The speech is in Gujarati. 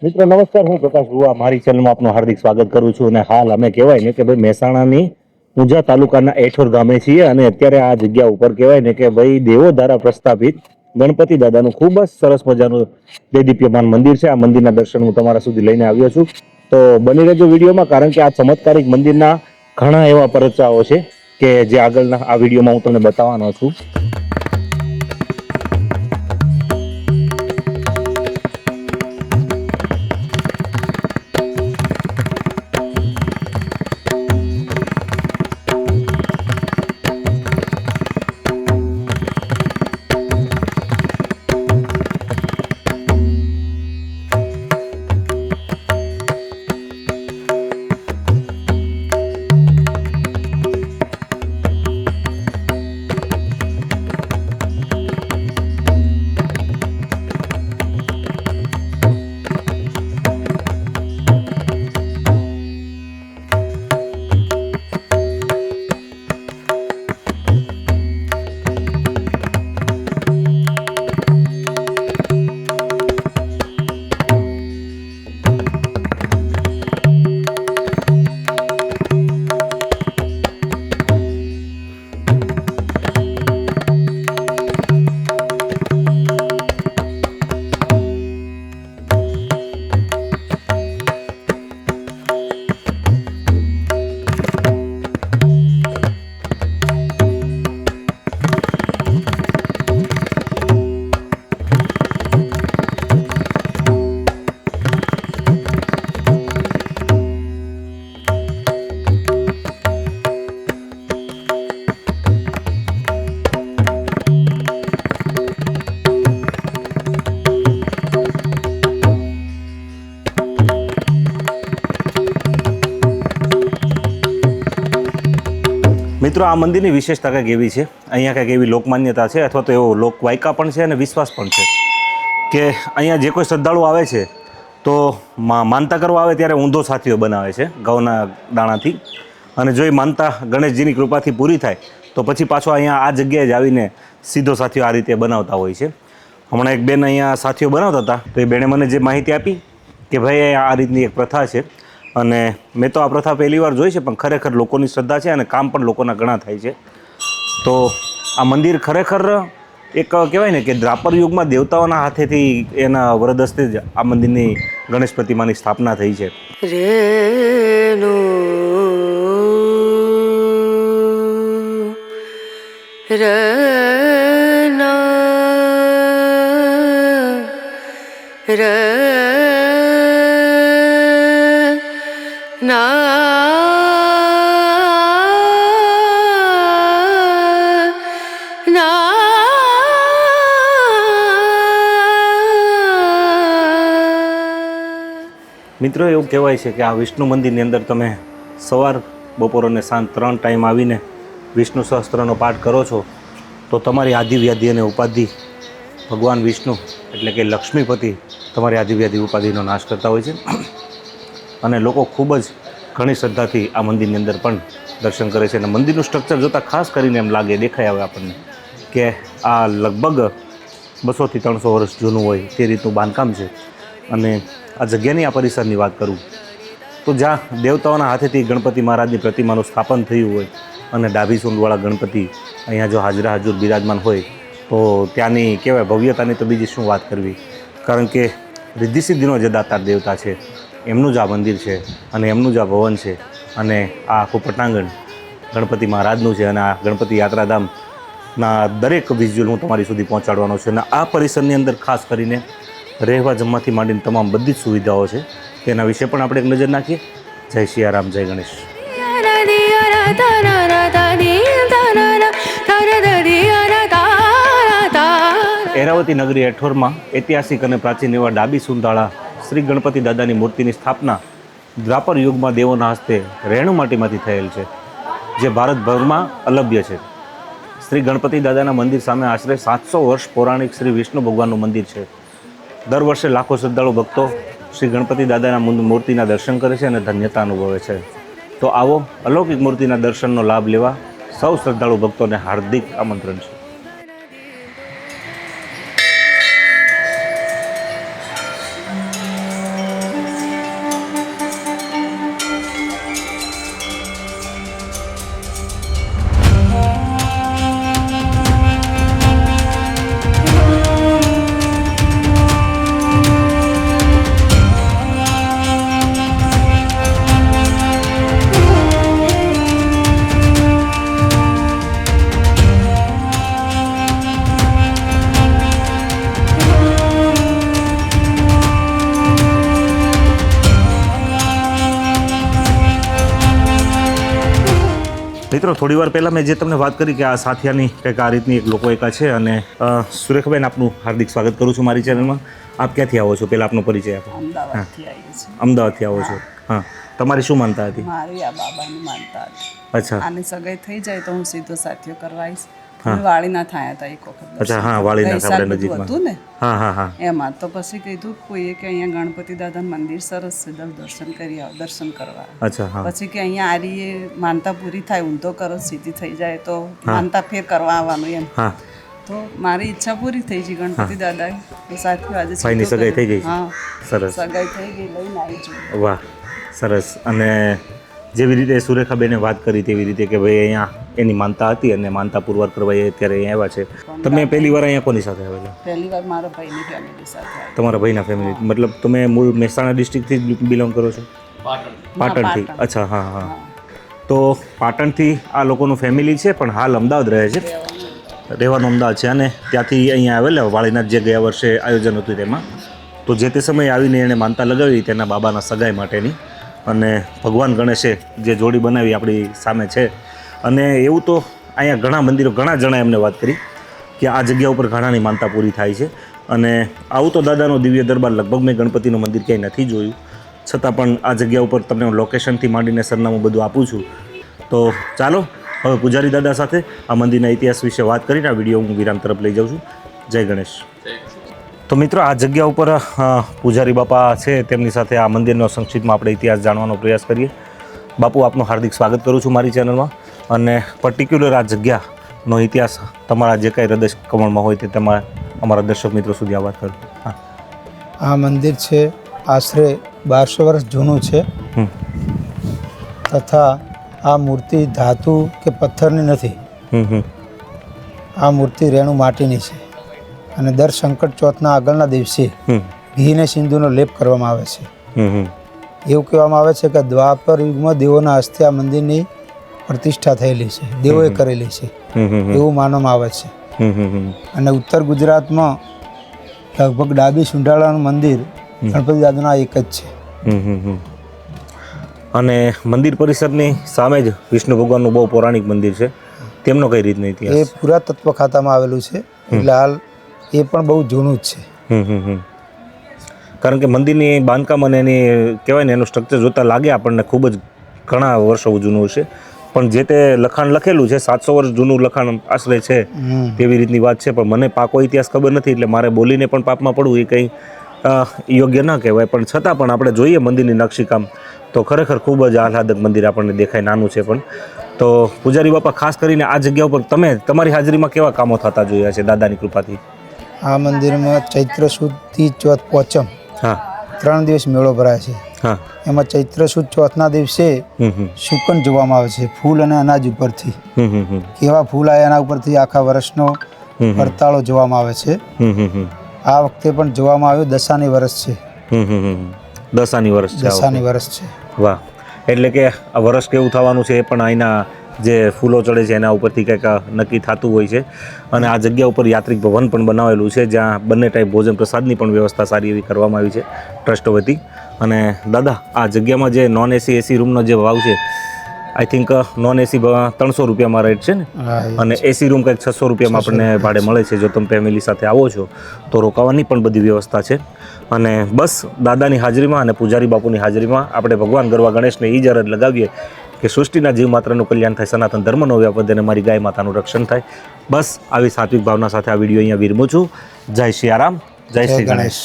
મિત્રો નમસ્કાર, હું પ્રકાશ ગુવા મારી ચેનલમાં આપનું હાર્દિક સ્વાગત કરું છું. અને હાલ અમે કહેવાય ને કે ભાઈ મહેસાણાની ઊંઝા તાલુકાના એઠોર ગામે છીએ અને અત્યારે આ જગ્યા ઉપર કહેવાય ને કે ભાઈ દેવો દ્વારા પ્રસ્થાપિત ગણપતિ દાદાનું ખૂબ જ સરસ મજાનું દેદીપ્યમાન મંદિર છે. આ મંદિરના દર્શન હું તમારા સુધી લઈને આવ્યો છું, તો બની રહેજો વિડીયોમાં, કારણ કે આ ચમત્કારિક મંદિરના ઘણા એવા પરચાઓ છે કે જે આગળના આ વિડીયોમાં હું તમને બતાવવાનો છું. મિત્રો, આ મંદિરની વિશેષતા કંઈક એવી છે, અહીંયા કંઈક એવી લોકમાન્યતા છે અથવા તો એવો લોકવાયકા પણ છે અને વિશ્વાસ પણ છે કે અહીંયા જે કોઈ શ્રદ્ધાળુ આવે છે તો માનતા કરવા આવે ત્યારે ઊંધો સાથીઓ બનાવે છે ઘઉંના દાણાથી, અને જો એ માનતા ગણેશજીની કૃપાથી પૂરી થાય તો પછી પાછો અહીંયા આ જગ્યાએ જ આવીને સીધો સાથીઓ આ રીતે બનાવતા હોય છે. હમણાં એક બેન અહીંયા સાથીઓ બનાવતા હતા, તો એ બેને મને જે માહિતી આપી કે ભાઈ આ રીતની એક પ્રથા છે, અને મેં તો આ પ્રથા પહેલી વાર જોઈ છે, પણ ખરેખર લોકોની શ્રદ્ધા છે અને કામ પણ લોકોના ઘણા થાય છે. તો આ મંદિર ખરેખર એક કહેવાય ને કે દ્વાપર યુગમાં દેવતાઓના હાથેથી એના વરદસ્તે જ આ મંદિરની ગણેશ પ્રતિમાની સ્થાપના થઈ છે. મિત્રો, એવું કહેવાય છે કે આ વિષ્ણુ મંદિરની અંદર તમે સવાર, બપોર અને સાંજ 3 ટાઈમ આવીને વિષ્ણુ સહસ્ત્રનો પાઠ કરો છો તો તમારી આદિવ્યાધિ અને ઉપાધિ ભગવાન વિષ્ણુ એટલે કે લક્ષ્મીપતિ તમારી આદિવ્યાધિ ઉપાધિનો નાશ કરતા હોય છે. અને લોકો ખૂબ જ ઘણી શ્રદ્ધાથી આ મંદિરની અંદર પણ દર્શન કરે છે. અને મંદિરનું સ્ટ્રક્ચર જોતાં ખાસ કરીને એમ લાગે, દેખાય આવે આપણને કે આ લગભગ 200 થી 300 વર્ષ જૂનું હોય તે રીતનું બાંધકામ છે. અને આ જગ્યાની, આ પરિસરની વાત કરું તો જ્યાં દેવતાઓના હાથેથી ગણપતિ મહારાજની પ્રતિમાનું સ્થાપન થયું હોય અને ડાભી સૂંઢવાળા ગણપતિ અહીંયા જો હાજરા હજુર બિરાજમાન હોય તો ત્યાંની કહેવાય ભવ્યતાની તો બીજી શું વાત કરવી, કારણ કે રિદ્ધિ સિદ્ધિનો જે દાતાર દેવતા છે એમનું જ આ મંદિર છે અને એમનું જ આ ભવન છે. અને આ આખું પટાંગણ ગણપતિ મહારાજનું છે. અને આ ગણપતિ યાત્રાધામના દરેક વિઝ્યુઅલ હું તમારી સુધી પહોંચાડવાનો છું. અને આ પરિસરની અંદર ખાસ કરીને રહેવા જમવાથી માંડીને તમામ બધી જ સુવિધાઓ છે, તેના વિશે પણ આપણે એક નજર નાખીએ. જય સિયારામ, જય ગણેશ. એરાવતી નગરી એઠોરમાં ઐતિહાસિક અને પ્રાચીન એવા ડાબી સુંધાળા શ્રી ગણપતિ દાદાની મૂર્તિની સ્થાપના દ્વાપર યુગમાં દેવોના હસ્તે રેણુ માટીમાંથી થયેલ છે, જે ભારતભરમાં અલભ્ય છે. શ્રી ગણપતિ દાદાના મંદિર સામે આશરે 700 વર્ષ પૌરાણિક શ્રી વિષ્ણુ ભગવાનનું મંદિર છે. દર વર્ષે લાખો શ્રદ્ધાળુ ભક્તો શ્રી ગણપતિ દાદાના મૂર્તિના દર્શન કરે છે અને ધન્યતા અનુભવે છે. તો આવો અલૌકિક મૂર્તિના દર્શનનો લાભ લેવા સૌ શ્રદ્ધાળુ ભક્તોને હાર્દિક આમંત્રણ છે. મિત્રો થોડી વાર પહેલાં મેં જે તમને વાત કરી કે આ સાથિયાની કંઈક આ રીતની એક લોકો એકા છે અને સુરેખાબેન આપનું હાર્દિક સ્વાગત કરું છું મારી ચેનલમાં. આપ ક્યાંથી આવો છો પહેલાં આપનો પરિચય આપો. અમદાવાદથી આવી છે. અમદાવાદથી આવો છો. હા, તમારી શું માનતા હતી? મારી આ બાબાની માનતા હતી. અચ્છા. આની સગાઈ થઈ જાય તો હું સીધો સાથીઓ કરવા આવીશ. વાળીના થયા હતા એક વખત. અચ્છા, હા, વાળીના આપણે નજીકમાં હતું ને. હા હા હા. એમાં તો પછી કીધું કોઈએ કે અહીંયા ગણપતિ દાદાનું મંદિર સરસ છે, દર્શન કરી આવો, દર્શન કરવા. અચ્છા, હા. પછી કે અહીંયા આરીએ માનતા પૂરી થાય, ઊંધો કરો સીધી થઈ જાય તો માનતા ફેર કરવા આવવાનું એમ. હા. તો મારી ઈચ્છા પૂરી થઈ ગઈ ગણપતિ દાદાએ. તો સાથીઓ આજે ભાઈની સગાઈ થઈ ગઈ. હા, સરસ. સગાઈ થઈ ગઈ, લઈને આવી છું. વાહ, સરસ. અને જેવી રીતે સુરેખાબેને વાત કરી તેવી રીતે કે ભાઈ અહીંયા એની માનતા હતી અને માનતા પુરવાર કરવા એ અત્યારે અહીંયા આવ્યા છે. તમે પહેલી વાર અહીંયા કોની સાથે આવેલા? પહેલી વાર મારા ભાઈની ફેમિલી સાથે આવી. તમારા ભાઈના ફેમિલી મતલબ તમે મૂળ મહેસાણા ડિસ્ટ્રિક્ટથી બિલોંગ કરો છો? પાટણથી. અચ્છા, હા હા. તો પાટણથી આ લોકોનું ફેમિલી છે પણ હાલ અમદાવાદ રહે છે, રહેવાનું અમદાવાદ છે અને ત્યાંથી અહીંયા આવેલા વાળીનાથ જે ગયા વર્ષે આયોજન હતું તેમાં. તો જે તે સમયે આવીને એણે માનતા લગાવી તેના બાબાના સગાઈ માટેની અને ભગવાન ગણેશે જે જોડી બનાવી આપણી સામે છે. અને એવું તો અહીંયા ઘણા મંદિરો ઘણા જણા એમને વાત કરી કે આ જગ્યા ઉપર ઘણાની માનતા પૂરી થાય છે. અને આવું તો દાદાનો દિવ્ય દરબાર લગભગ મેં ગણપતિનું મંદિર ક્યાંય નથી જોયું, છતાં પણ આ જગ્યા ઉપર તમને હું લોકેશનથી માંડીને સરનામું બધું આપું છું. તો ચાલો હવે પૂજારી દાદા સાથે આ મંદિરના ઇતિહાસ વિશે વાત કરીને આ વિડીયો હું વિરામ તરફ લઈ જાઉં છું. જય ગણેશ. તો મિત્રો આ જગ્યા ઉપર પૂજારી બાપા છે, તેમની સાથે આ મંદિરનો સંક્ષિપ્તમાં આપણે ઇતિહાસ જાણવાનો પ્રયાસ કરીએ. બાપુ, આપનું હાર્દિક સ્વાગત કરું છું મારી ચેનલમાં. અને પર્ટિક્યુલર આ જગ્યાનો ઇતિહાસ તમારા જે કાંઈ હૃદય કમળમાં હોય તે તમારા અમારા દર્શક મિત્રો સુધી આ વાત કરો. હા, આ મંદિર છે આશરે 1200 વર્ષ જૂનું છે તથા આ મૂર્તિ ધાતુ કે પથ્થરની નથી. આ મૂર્તિ રેણુ માટીની છે અને દર સંકટ ચોથના આગળના દિવસે ઘી ને સિંધુનો લેપ કરવામાં આવે છે. એવું કહેવામાં આવે છે કે દ્વાપર યુગમાં દેવોના હસ્તે આ મંદિરની પ્રતિષ્ઠા થયેલી છે, દેવોએ કરેલી છે એવું માનવામાં આવે છે. અને ઉત્તર ગુજરાતમાં લગભગ ડાબી સુંઢાળાનું મંદિર ગણપતિ દાદાના એક જ છે. અને મંદિર પરિસરની સામે જ વિષ્ણુ ભગવાનનું બહુ પૌરાણિક મંદિર છે, તેમનો કઈ રીતનો એ ઇતિહાસ? પુરાતત્વ ખાતામાં આવેલું છે, એટલે હાલ એ પણ બહુ જૂનું જ છે. કારણ કે મંદિરની બાંધકામ અને એની કહેવાય ને એનું સ્ટ્રક્ચર જોતાં લાગે આપણને ખૂબ જ ઘણા વર્ષો જૂનું છે, પણ જે તે લખાણ લખેલું છે 700 વર્ષ જૂનું લખાણ આશરે છે તેવી રીતની વાત છે. પણ મને પાકો ઇતિહાસ ખબર નથી એટલે મારે બોલીને પણ પાપમાં પડવું એ કંઈ યોગ્ય ન કહેવાય. પણ છતાં પણ આપણે જોઈએ મંદિરની નકશીકામ તો ખરેખર ખૂબ જ આહલાદક મંદિર આપણને દેખાય, નાનું છે પણ. તો પૂજારી બાપા, ખાસ કરીને આ જગ્યા ઉપર તમે તમારી હાજરીમાં કેવા કામો થતા જોયા છે દાદાની કૃપાથી? આ મંદિરમાં ચૈત્ર સુદથી ચોથ પોચમ 3 દિવસ મેળો ભરાય છે. હા. એમાં ચૈત્ર સુદ ચોથના દિવસે શુકન જોવામાં આવે છે, ફૂલ અને અનાજ ઉપરથી. કેવા ફૂલ આવ્યા એના ઉપરથી આખા વર્ષનો પરતાળો જોવામાં આવે છે. આ વખતે પણ જોવામાં આવ્યો દશાની વર્ષ છે. દશાની વર્ષ છે. વાહ. એટલે કે આ વર્ષ કેવું થવાનું છે એ પણ અહીંના જે ફૂલો ચડે છે એના ઉપરથી કંઈક નક્કી થતું હોય છે. અને આ જગ્યા ઉપર યાત્રિક ભવન પણ બનાવેલું છે જ્યાં બંને ટાઈપ ભોજન પ્રસાદની પણ વ્યવસ્થા સારી એવી કરવામાં આવી છે ટ્રસ્ટ વતી. અને દાદા, આ જગ્યામાં જે નોન એસી રૂમનો જે ભાવ છે, આઈ થિંક નોન એસી 300 રૂપિયામાં રેટ છે ને, અને એસી રૂમ કંઈક 600 રૂપિયામાં આપણને ભાડે મળે છે. જો તમે ફેમિલી સાથે આવો છો તો રોકાવાની પણ બધી વ્યવસ્થા છે. અને બસ દાદાની હાજરીમાં અને પૂજારી બાપુની હાજરીમાં આપણે ભગવાન ગરવા ગણેશને એ જ અરજ લગાવીએ કે સૃષ્ટિના જીવ માત્રનું કલ્યાણ થાય, સનાતન ધર્મનો વ્યાપ વધે અને મારી ગાય માતાનું રક્ષણ થાય. બસ આવી સાત્વિક ભાવના સાથે આ વિડીયો અહીંયા વિરમું છું. જય સિયારામ, જય શ્રી ગણેશ.